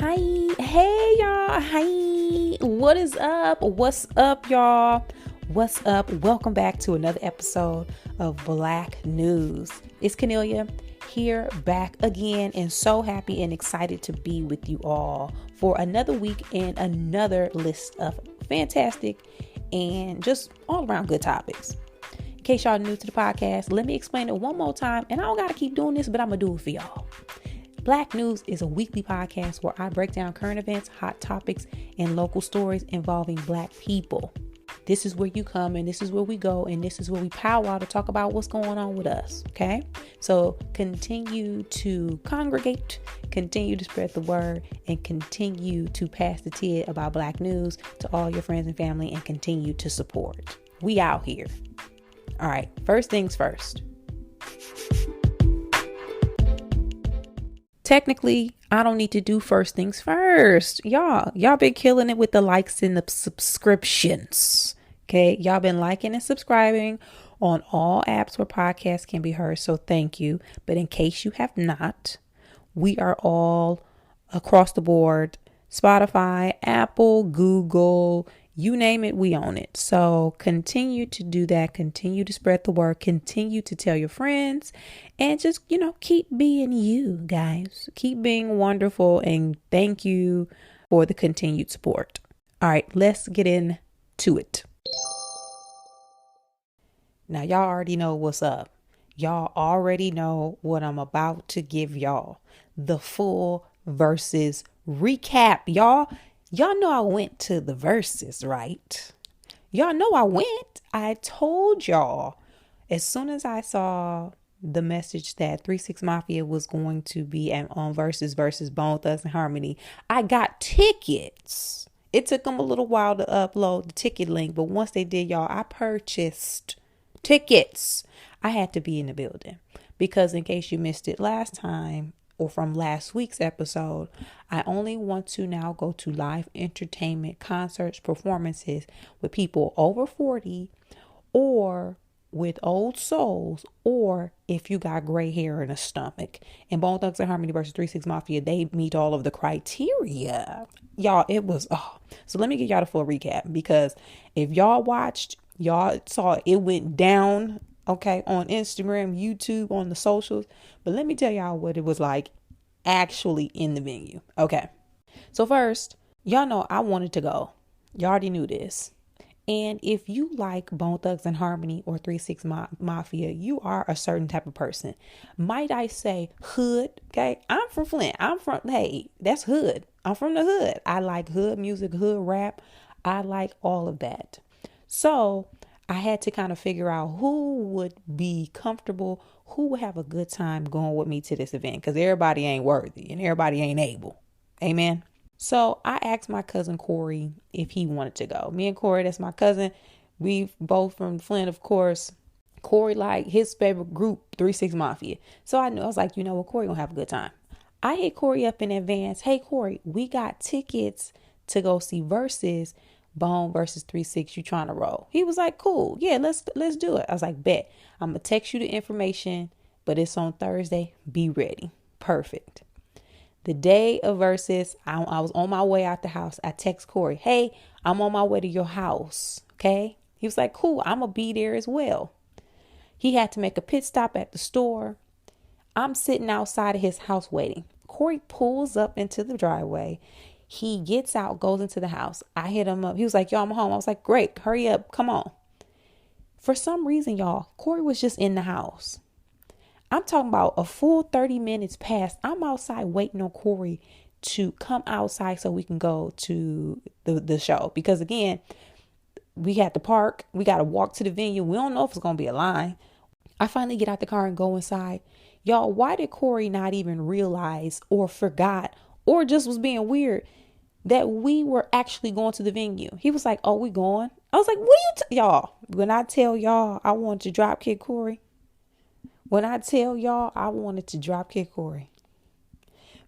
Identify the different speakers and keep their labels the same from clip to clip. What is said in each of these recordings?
Speaker 1: Hi, hey y'all, hi, what is up? What's up, y'all? What's up? Welcome back to another episode of Black News. It's Kennelia here back again, and so happy and excited to be with you all for another week and another list of fantastic and just all around good topics. In case y'all new to the podcast, let me explain it one more time, and I don't gotta keep doing this, but I'm gonna do it for y'all. Black News is a weekly podcast where I break down current events, hot topics, and local stories involving Black people. This is where you come, and this is where we go, and this is where we powwow to talk about what's going on with us, okay? So continue to congregate, continue to spread the word, and continue to pass the tid about Black News to all your friends and family, and continue to support. We out here. All right, first things first. Technically, I don't need to do first things first. Y'all been killing it with the likes and the subscriptions. Okay. Y'all been liking and subscribing on all apps where podcasts can be heard. So thank you. But in case you have not, we are all across the board. Spotify, Apple, Google, you name it, we own it. So continue to do that. Continue to spread the word. Continue to tell your friends. And just, keep being you, guys. Keep being wonderful. And thank you for the continued support. All right, let's get into it. Now, y'all already know what's up. Y'all already know what I'm about to give y'all. The full versus recap, y'all. Y'all know I went to the verses, right? Y'all know I went. I told y'all as soon as I saw the message that 3-6 Mafia was going to be on versus Bone Thugs and Harmony, I got tickets. It took them a little while to upload the ticket link, but once they did, y'all, I purchased tickets. I had to be in the building because in case you missed it last time, or from last week's episode, I only want to now go to live entertainment, concerts, performances with people over 40 or with old souls, or if you got gray hair and a stomach. And Bone Thugs and Harmony versus 3-6 Mafia, they meet all of the criteria. Y'all, it was, So let me give y'all the full recap, because if y'all watched, y'all saw it went down, okay, on Instagram, YouTube, on the socials. But let me tell y'all what it was like actually in the venue. Okay. So first, y'all know I wanted to go. Y'all already knew this. And if you like Bone Thugs and Harmony or 3-6 Mafia, you are a certain type of person. Might I say hood? Okay. I'm from Flint. Hey, that's hood. I'm from the hood. I like hood music, hood rap. I like all of that. So I had to kind of figure out who would be comfortable, who would have a good time going with me to this event, because everybody ain't worthy and everybody ain't able. Amen. So I asked my cousin Corey if he wanted to go. Me and Corey, that's my cousin. We both from Flint, of course. Corey, like his favorite group, 3-6 Mafia. So I was like, you know what, Corey gonna have a good time. I hit Corey up in advance. Hey, Corey, we got tickets to go see Versus Bone versus 3-6, you trying to roll? He was like, cool. Yeah, let's do it. I was like, bet. I'm going to text you the information, but it's on Thursday. Be ready. Perfect. The day of versus, I was on my way out the house. I text Corey, hey, I'm on my way to your house. Okay. He was like, cool. I'm going to be there as well. He had to make a pit stop at the store. I'm sitting outside of his house waiting. Corey pulls up into the driveway. He gets out, goes into the house. I hit him up. He was like, yo, I'm home. I was like, great. Hurry up. Come on. For some reason, y'all, Corey was just in the house. I'm talking about a full 30 minutes past. I'm outside waiting on Corey to come outside so we can go to the show. Because again, we had to park. We got to walk to the venue. We don't know if it's going to be a line. I finally get out the car and go inside. Y'all, why did Corey not even realize or forgot or just was being weird that we were actually going to the venue? He was like, oh, we going? I was like, what are you y'all? When I tell y'all I wanted to drop kick Corey.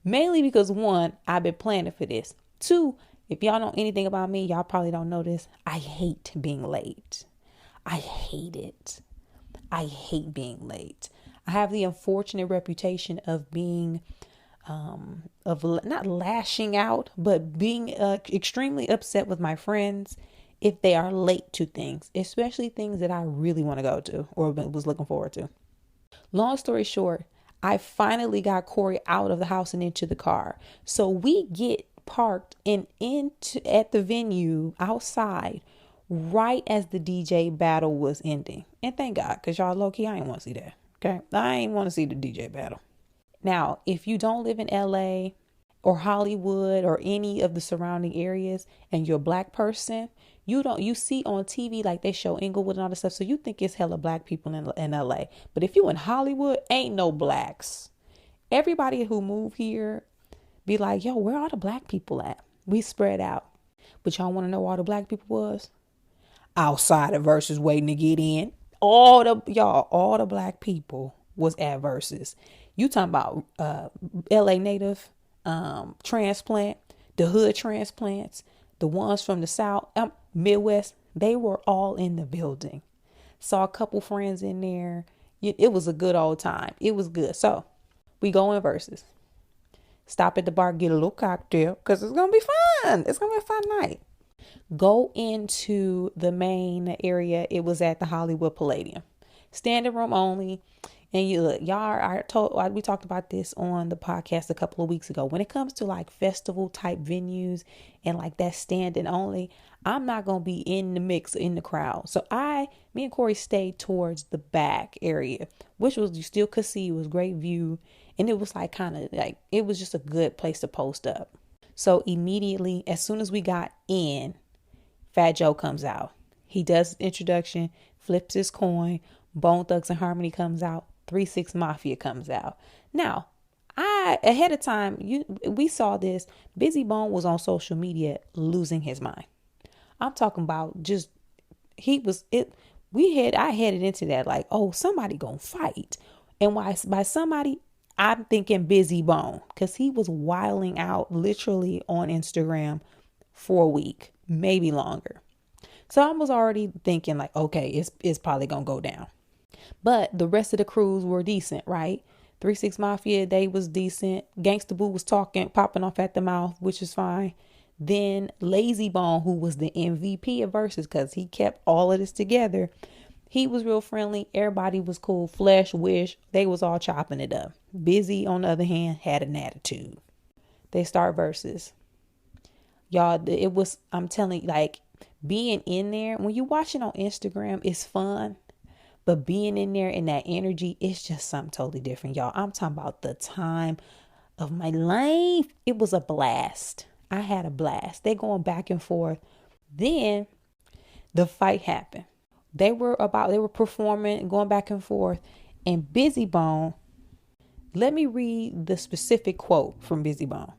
Speaker 1: Mainly because one, I've been planning for this. Two, if y'all know anything about me, y'all probably don't know this. I hate being late. I hate it. I hate being late. I have the unfortunate reputation of being of not lashing out, but being extremely upset with my friends if they are late to things, especially things that I really want to go to or was looking forward to. Long story short, I finally got Corey out of the house and into the car. So we get parked and into at the venue outside right as the DJ battle was ending. And thank God, because y'all low key, I ain't want to see that. Okay. I ain't want to see the DJ battle. Now, if you don't live in LA or Hollywood or any of the surrounding areas and you're a black person, you see on TV like they show Inglewood and all this stuff. So you think it's hella black people in LA. But if you in Hollywood, ain't no blacks. Everybody who moved here be like, yo, where are the black people at? We spread out. But y'all want to know where all the black people was? Outside of Versus waiting to get in. All the black people was at Versus. You talking about LA native transplant, the hood transplants, the ones from the South, Midwest, they were all in the building. Saw a couple friends in there. It was a good old time. It was good. So we go in Versus. Stop at the bar, get a little cocktail because it's going to be fun. It's going to be a fun night. Go into the main area. It was at the Hollywood Palladium. Standing room only. And we talked about this on the podcast a couple of weeks ago. When it comes to like festival type venues and like that standing only, I'm not going to be in the mix, in the crowd. So me and Corey stayed towards the back area, which was, you still could see, it was great view. And it was like kind of like, it was just a good place to post up. So immediately, as soon as we got in, Fat Joe comes out. He does introduction, flips his coin, Bone Thugs and Harmony comes out. 3-6 Mafia comes out. Now, ahead of time, we saw this. Busy Bone was on social media losing his mind. I'm talking about I headed into that like, oh, somebody gonna fight. And by somebody, I'm thinking Busy Bone, because he was wilding out literally on Instagram for a week, maybe longer. So I was already thinking like, okay, it's probably gonna go down. But the rest of the crews were decent, right? 3-6 Mafia, they was decent. Gangsta Boo was popping off at the mouth, which is fine. Then Lazy Bone, who was the MVP of Versus, because he kept all of this together, he was real friendly. Everybody was cool. Flesh, Wish, they was all chopping it up. Busy, on the other hand, had an attitude. They start Versus. Y'all, I'm telling you, like, being in there, when you watch it on Instagram, it's fun. But being in there in that energy, it's just something totally different, y'all. I'm talking about the time of my life. It was a blast. I had a blast. They going back and forth. Then the fight happened. They were performing, going back and forth. And Busy Bone, let me read the specific quote from Busy Bone.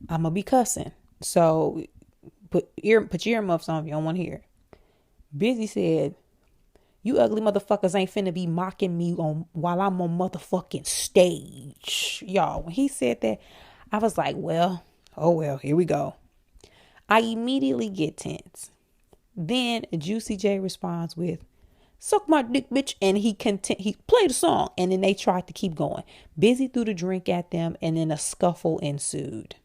Speaker 1: I'm going to be cussing. So put your earmuffs on if you don't want to hear it. Busy said, "You ugly motherfuckers ain't finna be mocking me while I'm on motherfucking stage." Y'all, when he said that, I was like, well, here we go. I immediately get tense. Then Juicy J responds with, "Suck my dick, bitch." And he played a song, and then they tried to keep going. Busy threw the drink at them, and then a scuffle ensued.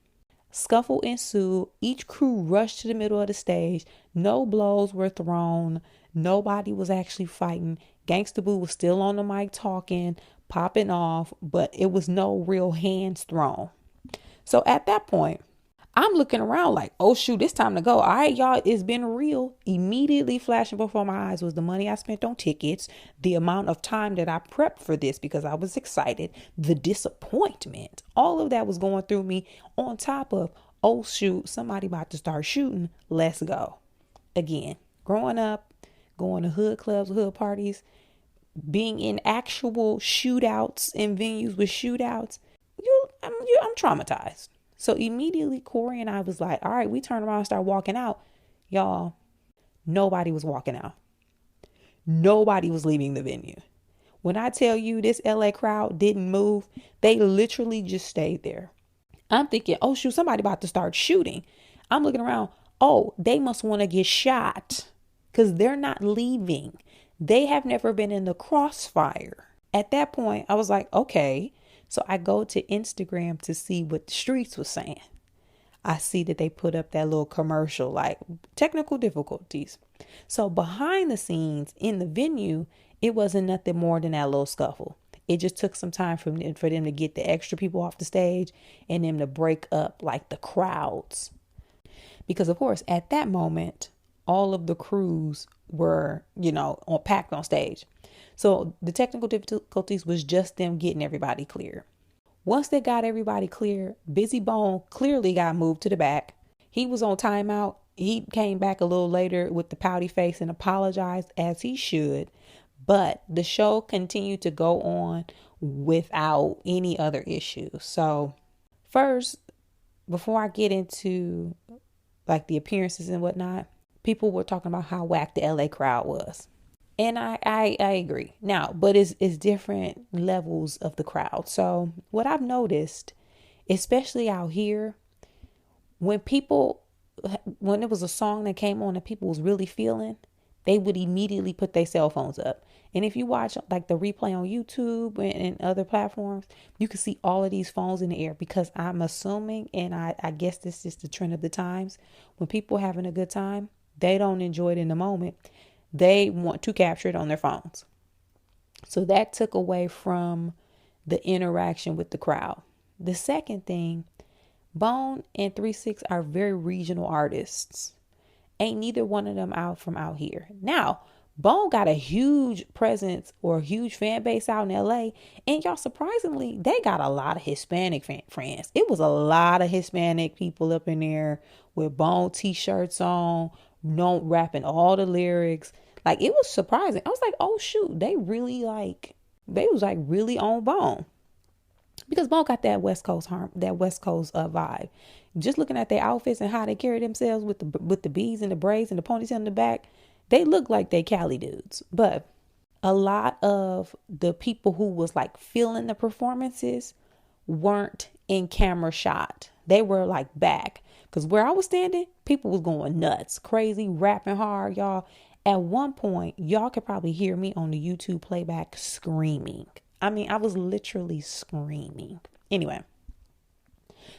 Speaker 1: Each crew rushed to the middle of the stage. No blows were thrown. Nobody was actually fighting. Gangsta Boo was still on the mic talking, popping off, but it was no real hands thrown. So at that point, I'm looking around like, oh shoot, it's time to go. All right, y'all, it's been real. Immediately flashing before my eyes was the money I spent on tickets, the amount of time that I prepped for this because I was excited, the disappointment, all of that was going through me on top of, oh shoot, somebody about to start shooting. Let's go. Again, growing up, going to hood clubs, hood parties, being in actual shootouts in venues with shootouts, I'm traumatized. So immediately Corey and I was like, all right, we turn around and start walking out. Y'all, nobody was walking out. Nobody was leaving the venue. When I tell you this LA crowd didn't move, they literally just stayed there. I'm thinking, oh shoot, somebody about to start shooting. I'm looking around. Oh, they must want to get shot because they're not leaving. They have never been in the crossfire. At that point, I was like, okay, So I go to Instagram to see what the streets was saying. I see that they put up that little commercial, like technical difficulties. So behind the scenes in the venue, it wasn't nothing more than that little scuffle. It just took some time for them to get the extra people off the stage and them to break up like the crowds. Because of course, at that moment, all of the crews were, packed on stage. So the technical difficulties was just them getting everybody clear. Once they got everybody clear, Busy Bone clearly got moved to the back. He was on timeout. He came back a little later with the pouty face and apologized as he should. But the show continued to go on without any other issues. So first, before I get into like the appearances and whatnot, people were talking about how whack the LA crowd was. And I agree. Now, but it's different levels of the crowd. So what I've noticed, especially out here, when it was a song that came on that people was really feeling, they would immediately put their cell phones up. And if you watch like the replay on YouTube and other platforms, you can see all of these phones in the air, because I'm assuming, and I guess this is the trend of the times, when people are having a good time, they don't enjoy it in the moment. They want to capture it on their phones. So that took away from the interaction with the crowd. The second thing, Bone and 3-6 are very regional artists. Ain't neither one of them out here. Now, Bone got a huge presence or a huge fan base out in LA. And y'all, surprisingly, they got a lot of Hispanic friends. It was a lot of Hispanic people up in there with Bone t-shirts on, rapping all the lyrics. Like, it was surprising. I was like, oh shoot, they was really on Bone. Because Bone got that West Coast vibe. Just looking at their outfits and how they carry themselves with the beads and the braids and the ponytail in the back, they look like they Cali dudes. But a lot of the people who was like feeling the performances weren't in camera shot. They were like back. Because where I was standing, people was going nuts, crazy, rapping hard, y'all. At one point, y'all could probably hear me on the YouTube playback screaming. I mean, I was literally screaming. Anyway,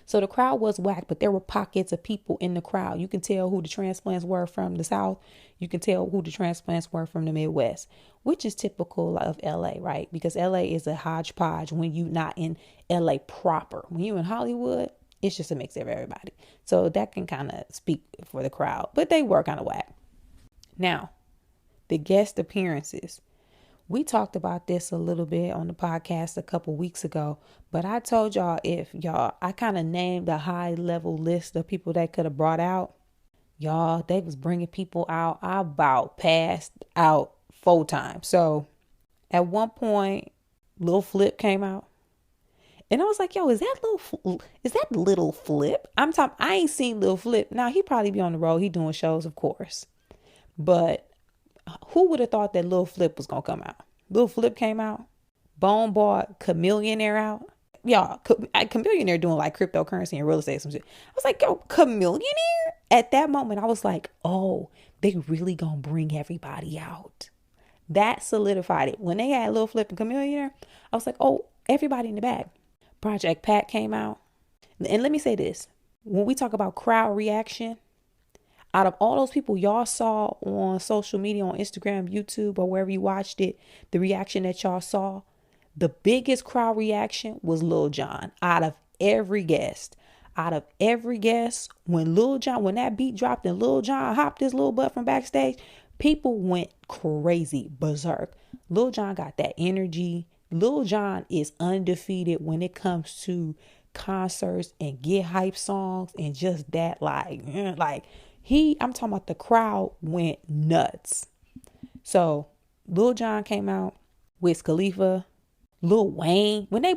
Speaker 1: so the crowd was whack, but there were pockets of people in the crowd. You can tell who the transplants were from the South. You can tell who the transplants were from the Midwest, which is typical of LA, right? Because LA is a hodgepodge when you're not in LA proper. When you're in Hollywood, it's just a mix of everybody. So that can kind of speak for the crowd, but they were kind of whack. Now, the guest appearances. We talked about this a little bit on the podcast a couple weeks ago, but I told y'all I kind of named a high level list of people that could have brought out. Y'all, they was bringing people out. I about passed out 4 times. So at one point, Lil Flip came out. And I was like, yo, is that Little Flip? I ain't seen Lil Flip. Now, he probably be on the road. He doing shows, of course. But who would have thought that Lil Flip was going to come out? Lil Flip came out. Bone bought Chameleonaire out. Y'all, Chameleonaire doing like cryptocurrency and real estate, some shit. I was like, yo, Chameleonaire? At that moment, I was like, oh, they really going to bring everybody out. That solidified it. When they had Lil Flip and Chameleonaire, I was like, oh, everybody in the bag. Project Pat came out. And let me say this. When we talk about crowd reaction, out of all those people y'all saw on social media, on Instagram, YouTube, or wherever you watched it, the reaction that y'all saw, the biggest crowd reaction was Lil Jon. Out of every guest, when that beat dropped and Lil Jon hopped his little butt from backstage, people went crazy, berserk. Lil Jon got that energy. Lil Jon is undefeated when it comes to concerts and get hype songs and just that, I'm talking about the crowd went nuts. So Lil Jon came out, Wiz Khalifa, Lil Wayne. When Lil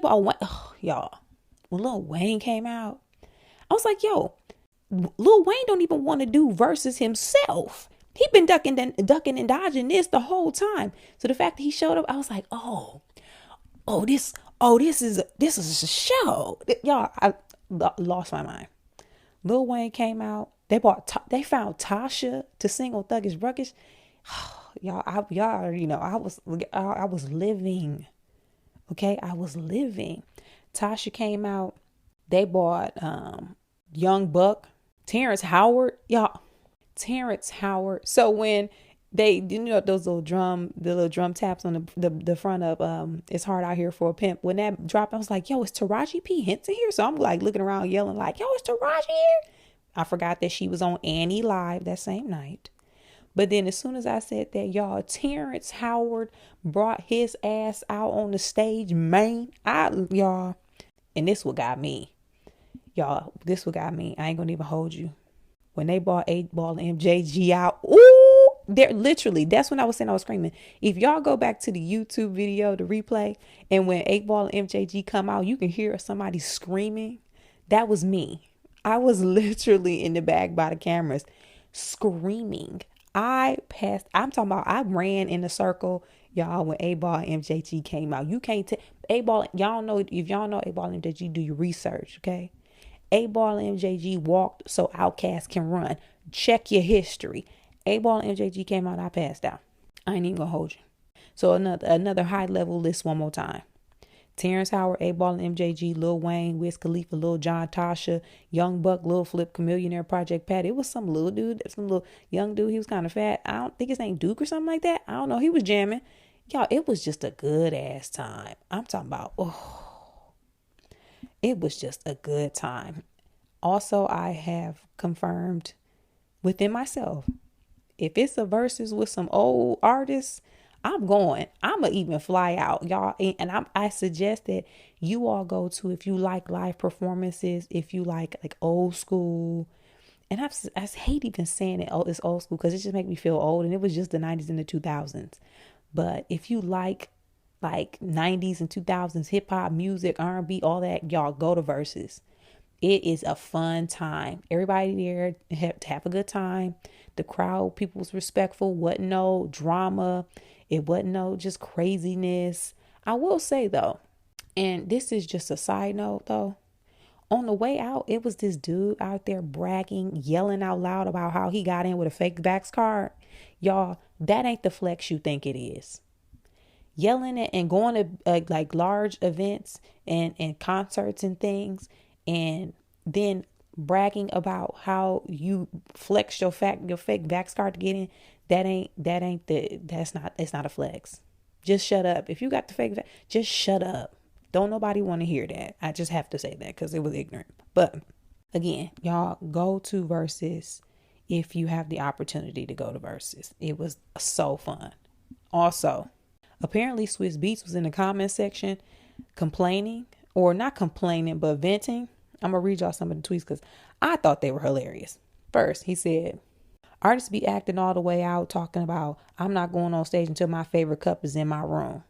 Speaker 1: Wayne came out, I was like, yo, Lil Wayne don't even want to do verses himself. He been ducking and dodging this the whole time. So the fact that he showed up, I was like, this is a show. Y'all, I lost my mind. Lil Wayne came out. They found Tasha to sing on Thuggish Ruggish. Y'all already know I was living. Okay, I was living. Tasha came out. They bought Young Buck, Terrence Howard, y'all. Terrence Howard. So when they, those the little drum taps on the front of It's Hard Out Here for a Pimp. When that dropped, I was like, yo, is Taraji P. Henson here? So I'm like looking around yelling like, yo, is Taraji here? I forgot that she was on Annie Live that same night. But then as soon as I said that, y'all, Terrence Howard brought his ass out on the stage, man. Y'all, and this what got me. Y'all, this what got me. I ain't gonna even hold you. When they bought 8-Ball and MJG out, ooh, they're literally, that's when I was saying I was screaming. If y'all go back to the YouTube video, the replay, and when 8-Ball and MJG come out, you can hear somebody screaming. That was me. I was literally in the back by the cameras screaming. I'm talking about, I ran in a circle, y'all, when 8-Ball and MJG came out. You can't tell 8-Ball, y'all know, if y'all know 8-Ball and MJG, do your research, okay? 8-Ball and MJG walked so Outkast can run. Check your history. 8-Ball and MJG came out, I passed out. I ain't even gonna hold you. So another high level list one more time. Terrence Howard, 8-Ball and MJG, Lil Wayne, Wiz Khalifa, Lil Jon, Tasha, Young Buck, Lil Flip, Chamillionaire, Project Pat. It was some little dude, some little young dude. He was kind of fat. I don't think his name Duke or something like that. I don't know. He was jamming. Y'all, it was just a good ass time. I'm talking about, it was just a good time. Also, I have confirmed within myself, if it's a versus with some old artists, I'm going. I'm going to even fly out, y'all. And I suggest that you all go to, if you like live performances, if you like old school. And I hate even saying it, it's old school, because it just makes me feel old. And it was just the 90s and the 2000s. But if you like 90s and 2000s hip hop music, R&B, all that, y'all go to Versus. It is a fun time. Everybody there have a good time. The crowd, people was respectful. Wasn't no drama. It wasn't no just craziness. I will say though, and this is just a side note though, on the way out, it was this dude out there bragging, yelling out loud about how he got in with a fake Vax card. Y'all, that ain't the flex you think it is. Yelling it and going to like large events and concerts and things, and then bragging about how you flexed your fake Vax card to get in. It's not a flex. Just shut up. If you got the fake, just shut up. Don't nobody want to hear that. I just have to say that because it was ignorant. But again, y'all go to Versus if you have the opportunity to go to Versus. It was so fun. Also, apparently Swiss Beats was in the comment section complaining, or not complaining, but venting. I'm going to read y'all some of the tweets because I thought they were hilarious. First, he said, artists be acting all the way out talking about, I'm not going on stage until my favorite cup is in my room.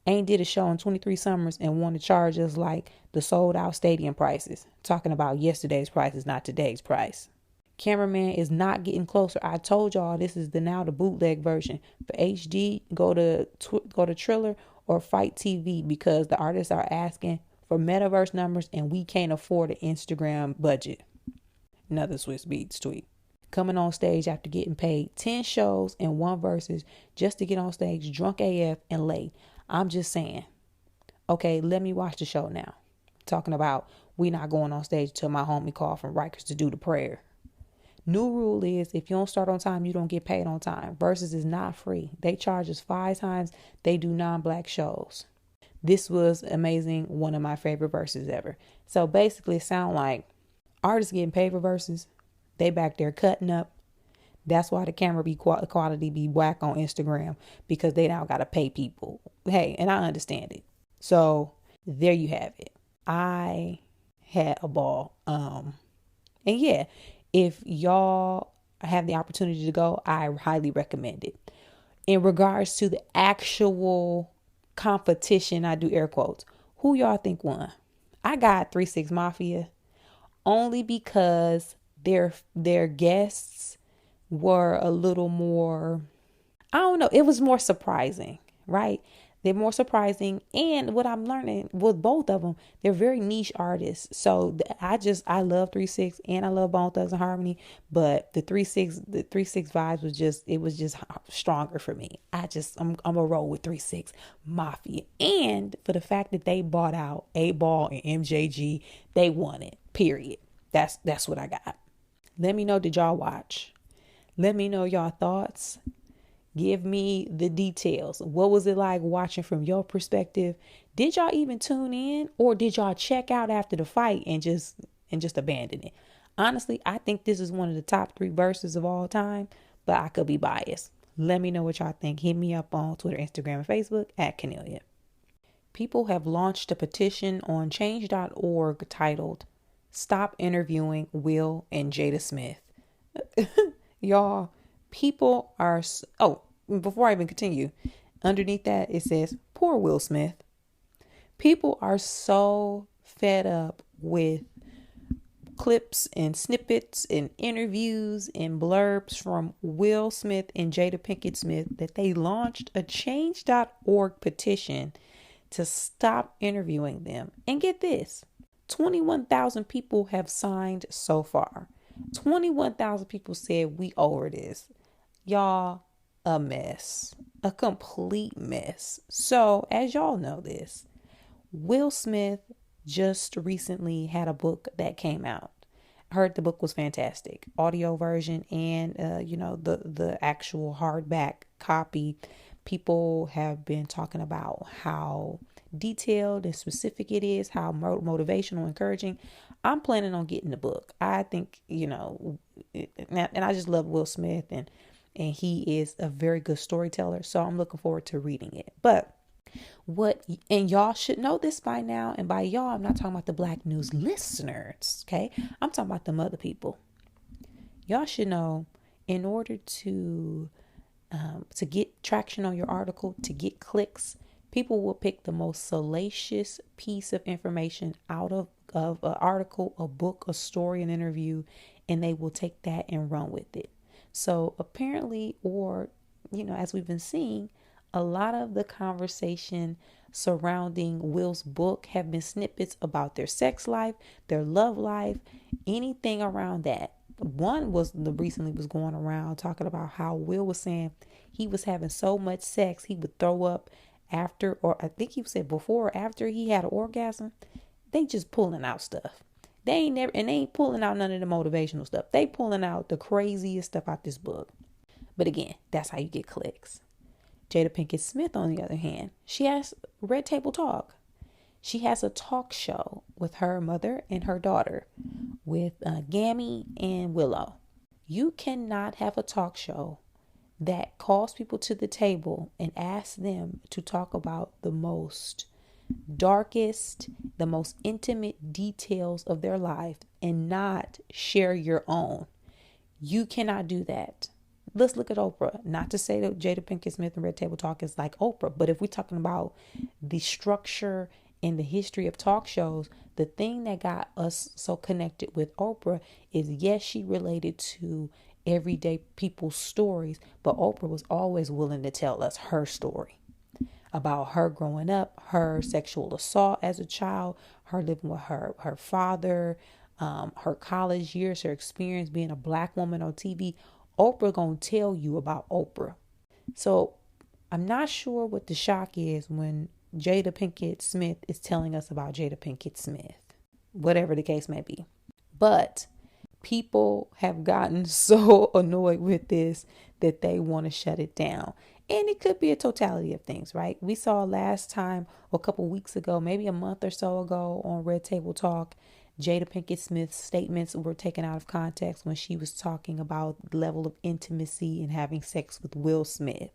Speaker 1: Ain't did a show in 23 summers and want to charge us like the sold out stadium prices. Talking about yesterday's prices, not today's price. Cameraman is not getting closer. I told y'all this is the bootleg version. For HD, go to Triller or Fight TV, because the artists are asking for metaverse numbers and we can't afford an Instagram budget. Another Swiss Beats tweet. Coming on stage after getting paid 10 shows and 1 versus just to get on stage drunk AF and late. I'm just saying, okay, let me watch the show now. Talking about we not going on stage until my homie called from Rikers to do the prayer. New rule is if you don't start on time, you don't get paid on time. Versus is not free. They charge us 5 times they do non-black shows. This was amazing. One of my favorite verses ever. So basically it sound like artists getting paid for verses. They back there cutting up. That's why the camera quality be whack on Instagram, because they now got to pay people. Hey, and I understand it. So there you have it. I had a ball. And yeah, if y'all have the opportunity to go, I highly recommend it. In regards to the actual competition, I do air quotes, who y'all think won? I got 3 6 Mafia, only because their guests were a little more, I don't know, it was more surprising, right? They're more surprising. And what I'm learning with both of them, they're very niche artists. So I love 3-6 and I love Bone Thugs and Harmony. But the 3-6 vibes was just stronger for me. I'm a roll with 3-6 Mafia. And for the fact that they bought out 8Ball and MJG, they won it. Period. That's what I got. Let me know, did y'all watch? Let me know y'all thoughts. Give me the details. What was it like watching from your perspective? Did y'all even tune in, or did y'all check out after the fight and just abandon it? Honestly, I think this is one of the top 3 verses of all time, but I could be biased. Let me know what y'all think. Hit me up on Twitter, Instagram, and Facebook at Kennelia. People have launched a petition on change.org titled "Stop Interviewing Will and Jada Smith." Y'all, people are... Oh, before I even continue, underneath that it says, "Poor Will Smith." People are so fed up with clips and snippets and interviews and blurbs from Will Smith and Jada Pinkett Smith that they launched a change.org petition to stop interviewing them. And get this, 21,000 people have signed so far. 21,000 people said we over this. Y'all, a mess. A complete mess. So, as y'all know this, Will Smith just recently had a book that came out. I heard the book was fantastic. Audio version and, the actual hardback copy. People have been talking about how detailed and specific it is, how motivational, encouraging. I'm planning on getting the book. I think, and I just love Will Smith and he is a very good storyteller. So I'm looking forward to reading it. But and y'all should know this by now. And by y'all, I'm not talking about the Black News listeners. Okay. I'm talking about them other people. Y'all should know, in order to get traction on your article, to get clicks, people will pick the most salacious piece of information out of an article, a book, a story, an interview, and they will take that and run with it. So apparently, as we've been seeing, a lot of the conversation surrounding Will's book have been snippets about their sex life, their love life, anything around that. One recently was going around talking about how Will was saying he was having so much sex he would throw up after, or I think he said before or after he had an orgasm. They just pulling out stuff. They ain't pulling out none of the motivational stuff. They pulling out the craziest stuff out this book. But again, that's how you get clicks. Jada Pinkett Smith, on the other hand, she has Red Table Talk. She has a talk show with her mother and her daughter, with Gammy and Willow. You cannot have a talk show that calls people to the table and asks them to talk about the most darkest, the most intimate details of their life and not share your own. You cannot do that. Let's look at Oprah. Not to say that Jada Pinkett Smith and Red Table Talk is like Oprah, but if we're talking about the structure and the history of talk shows, the thing that got us so connected with Oprah is, yes, she related to everyday people's stories, but Oprah was always willing to tell us her story about her growing up, her sexual assault as a child, her living with her father, her college years, her experience being a Black woman on TV. Oprah gonna tell you about Oprah. So I'm not sure what the shock is when Jada Pinkett Smith is telling us about Jada Pinkett Smith, whatever the case may be. But people have gotten so annoyed with this that they want to shut it down. And it could be a totality of things, right? We saw last time, or a couple weeks ago, maybe a month or so ago on Red Table Talk, Jada Pinkett Smith's statements were taken out of context when she was talking about the level of intimacy and having sex with Will Smith.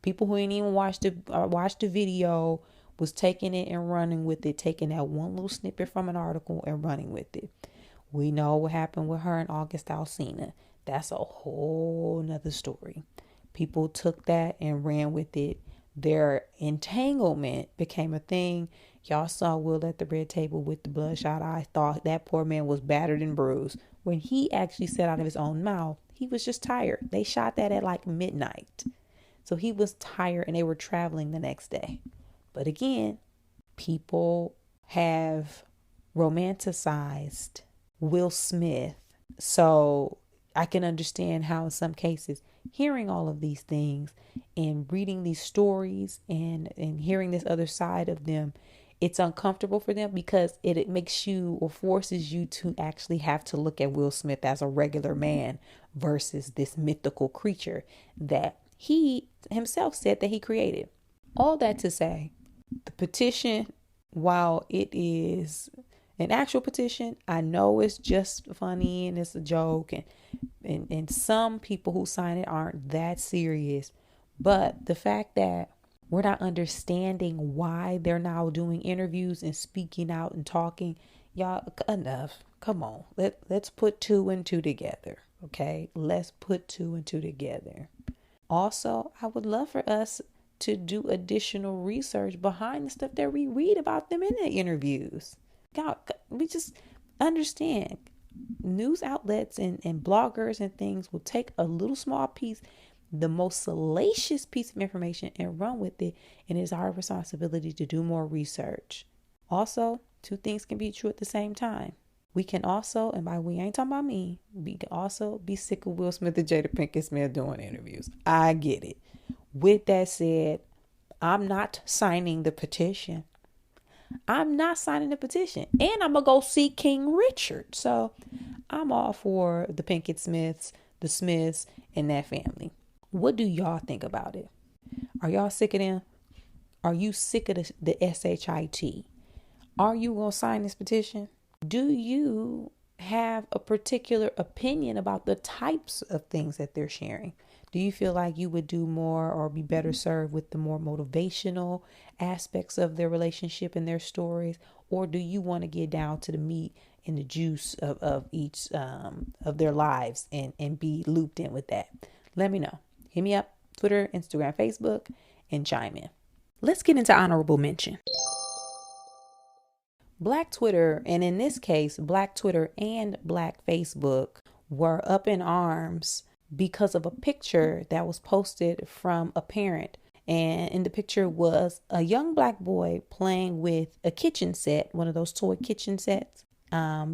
Speaker 1: People who ain't even watched the video was taking it and running with it, taking that one little snippet from an article and running with it. We know what happened with her and August Alsina. That's a whole nother story. People took that and ran with it. Their entanglement became a thing. Y'all saw Will at the red table with the bloodshot eye. Thought that poor man was battered and bruised. When he actually said out of his own mouth, he was just tired. They shot that at like midnight. So he was tired and they were traveling the next day. But again, people have romanticized Will Smith. So I can understand how in some cases hearing all of these things and reading these stories and hearing this other side of them, it's uncomfortable for them because it makes you or forces you to actually have to look at Will Smith as a regular man versus this mythical creature that he himself said that he created. All that to say, the petition, while it is an actual petition, I know it's just funny and it's a joke, and some people who sign it aren't that serious. But the fact that we're not understanding why they're now doing interviews and speaking out and talking, y'all, enough. Come on, let's put two and two together. Okay, let's put two and two together. Also, I would love for us to do additional research behind the stuff that we read about them in the interviews. God, we just understand news outlets and bloggers and things will take a little small piece, the most salacious piece of information, and run with it. And it's our responsibility to do more research. Also, two things can be true at the same time. We can also, and by we ain't talking about me, we can also be sick of Will Smith and Jada Pinkett Smith doing interviews. I get it. With that said, I'm not signing the petition. I'm not signing the petition. And I'm going to go see King Richard. So I'm all for the Pinkett Smiths, the Smiths, and that family. What do y'all think about it? Are y'all sick of them? Are you sick of the SHIT? Are you going to sign this petition? Do you have a particular opinion about the types of things that they're sharing? Do you feel like you would do more or be better served with the more motivational aspects of their relationship and their stories? Or do you want to get down to the meat and the juice of each of their lives and be looped in with that? Let me know. Hit me up, Twitter, Instagram, Facebook, and chime in. Let's get into honorable mention. Black Twitter, and in this case, Black Twitter and Black Facebook, were up in arms because of a picture that was posted from a parent. And in the picture was a young Black boy playing with a kitchen set, one of those toy kitchen sets,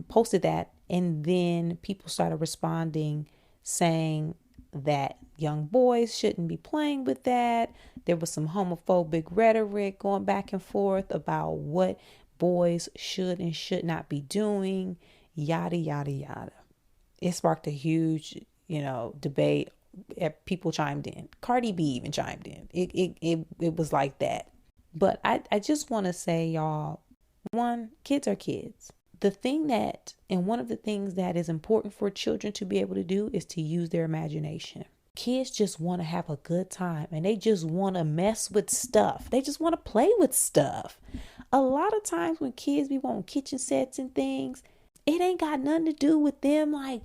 Speaker 1: posted that. And then people started responding saying that young boys shouldn't be playing with that. There was some homophobic rhetoric going back and forth about what boys should and should not be doing, yada, yada, yada. It sparked a huge, debate. People chimed in. Cardi B even chimed in. It was like that. But I just want to say, y'all, one, kids are kids. One of the things that is important for children to be able to do is to use their imagination. Kids just want to have a good time and they just want to mess with stuff. They just want to play with stuff. A lot of times when kids be wanting kitchen sets and things, it ain't got nothing to do with them like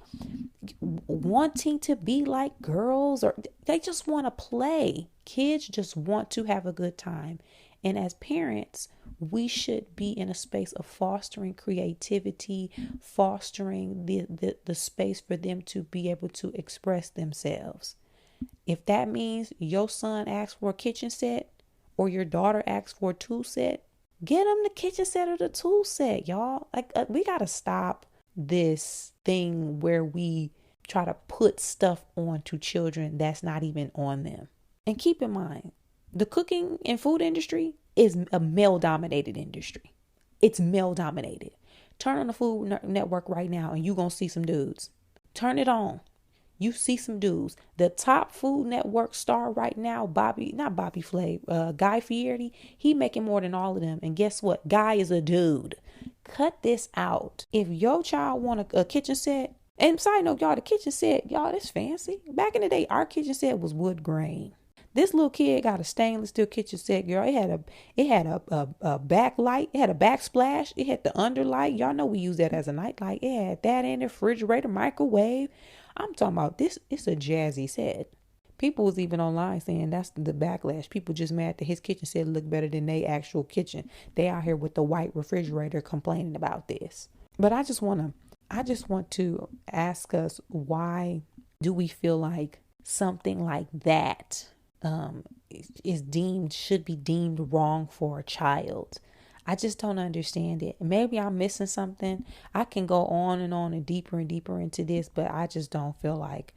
Speaker 1: wanting to be like girls, or they just want to play. Kids just want to have a good time. And as parents, we should be in a space of fostering creativity, fostering the space for them to be able to express themselves. If that means your son asks for a kitchen set or your daughter asks for a tool set, get them the kitchen set or the tool set, y'all. We got to stop this thing where we try to put stuff onto children that's not even on them. And keep in mind, the cooking and food industry is a male-dominated industry. It's male-dominated. Turn on the Food Network right now and you're going to see some dudes. Turn it on. You see some dudes. The top Food Network star right now, Guy Fieri, he making more than all of them. And guess what? Guy is a dude. Cut this out. If your child want a kitchen set, and side note, y'all, the kitchen set, y'all, that's fancy. Back in the day, our kitchen set was wood grain. This little kid got a stainless steel kitchen set, girl. It had a backlight. It had a backsplash. It had the underlight. Y'all know we use that as a nightlight. It had that in the refrigerator, microwave. I'm talking about this. It's a jazzy set. People was even online saying that's the backlash. People just mad that his kitchen set looked better than their actual kitchen. They out here with the white refrigerator complaining about this. But I just want to ask us, why do we feel like something like that should be deemed wrong for a child. I just don't understand it. Maybe I'm missing something. I can go on and deeper into this, but I just don't feel like,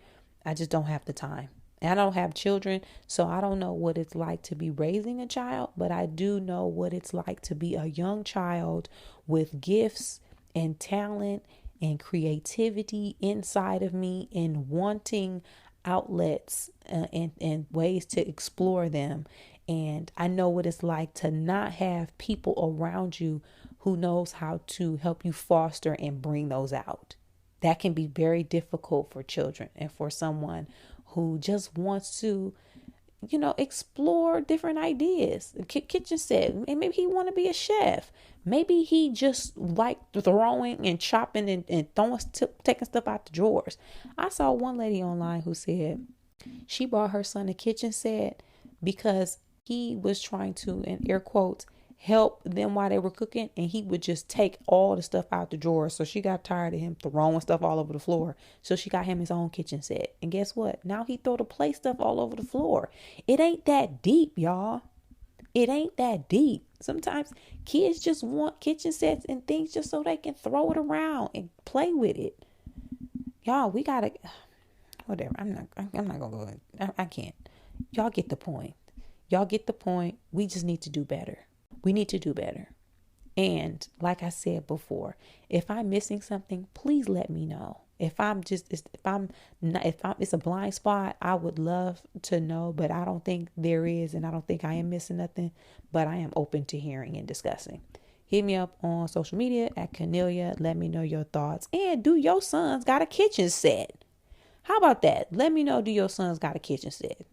Speaker 1: I just don't have the time. And I don't have children, so I don't know what it's like to be raising a child, but I do know what it's like to be a young child with gifts and talent and creativity inside of me and wanting outlets and ways to explore them. And I know what it's like to not have people around you who knows how to help you foster and bring those out. That can be very difficult for children and for someone who just wants to, explore different ideas. Kitchen set, and maybe he want to be a chef. Maybe he just like throwing and chopping and throwing, taking stuff out the drawers. I saw one lady online who said she bought her son a kitchen set because he was trying to, in air quotes, help them while they were cooking, and he would just take all the stuff out the drawer. So she got tired of him throwing stuff all over the floor. So she got him his own kitchen set. And guess what? Now he throw the play stuff all over the floor. It ain't that deep, y'all. It ain't that deep. Sometimes kids just want kitchen sets and things just so they can throw it around and play with it. Y'all, we gotta, whatever. I'm not gonna go in. I can't. Y'all get the point. We just need to do better. We need to do better. And like I said before, if I'm missing something, please let me know. If it's a blind spot, I would love to know, but I don't think there is, and I don't think I am missing nothing, but I am open to hearing and discussing. Hit me up on social media at Kennelia. Let me know your thoughts. And do your sons got a kitchen set? How about that? Let me know, do your sons got a kitchen set?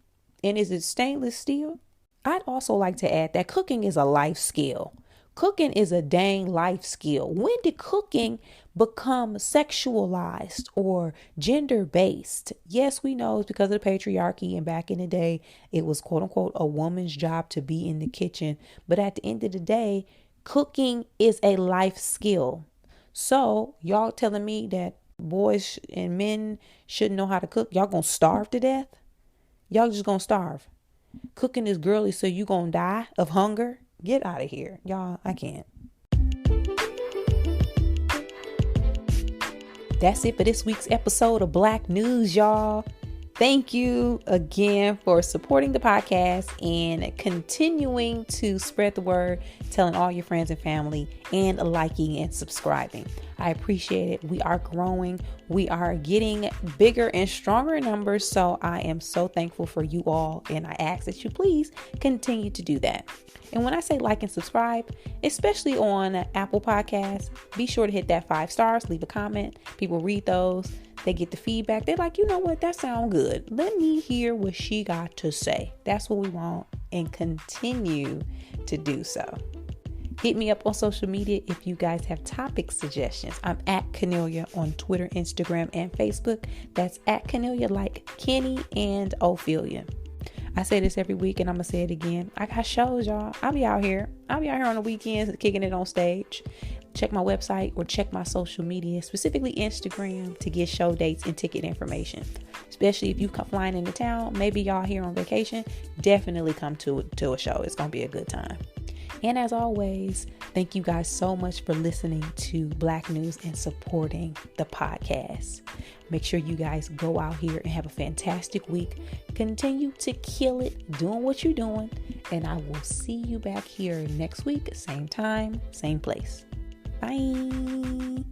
Speaker 1: And is it stainless steel? I'd also like to add that cooking is a life skill. Cooking is a dang life skill. When did cooking become sexualized or gender-based? Yes, we know it's because of the patriarchy, and back in the day, it was quote unquote a woman's job to be in the kitchen. But at the end of the day, cooking is a life skill. So y'all telling me that boys and men shouldn't know how to cook? Y'all gonna starve to death? Y'all just gonna starve. Cooking is girly, so you gonna die of hunger? Get out of here. Y'all, I can't. That's it for this week's episode of Black News, y'all. Thank you again for supporting the podcast and continuing to spread the word, telling all your friends and family, and liking and subscribing. I appreciate it. We are growing. We are getting bigger and stronger in numbers. So I am so thankful for you all. And I ask that you please continue to do that. And when I say like and subscribe, especially on Apple Podcasts, be sure to hit that 5 stars, leave a comment. People read those. They get the feedback. They're like, you know what? That sounds good. Let me hear what she got to say. That's what we want, and continue to do so. Hit me up on social media if you guys have topic suggestions. I'm at Kennelia on Twitter, Instagram, and Facebook. That's at Kennelia, like Kenny and Ophelia. I say this every week, and I'm going to say it again. I got shows, y'all. I'll be out here on the weekends kicking it on stage. Check my website or check my social media, specifically Instagram, to get show dates and ticket information. Especially if you come flying into town, maybe y'all here on vacation, definitely come to a show. It's going to be a good time. And as always, thank you guys so much for listening to Black News and supporting the podcast. Make sure you guys go out here and have a fantastic week. Continue to kill it, doing what you're doing. And I will see you back here next week, same time, same place. Bye.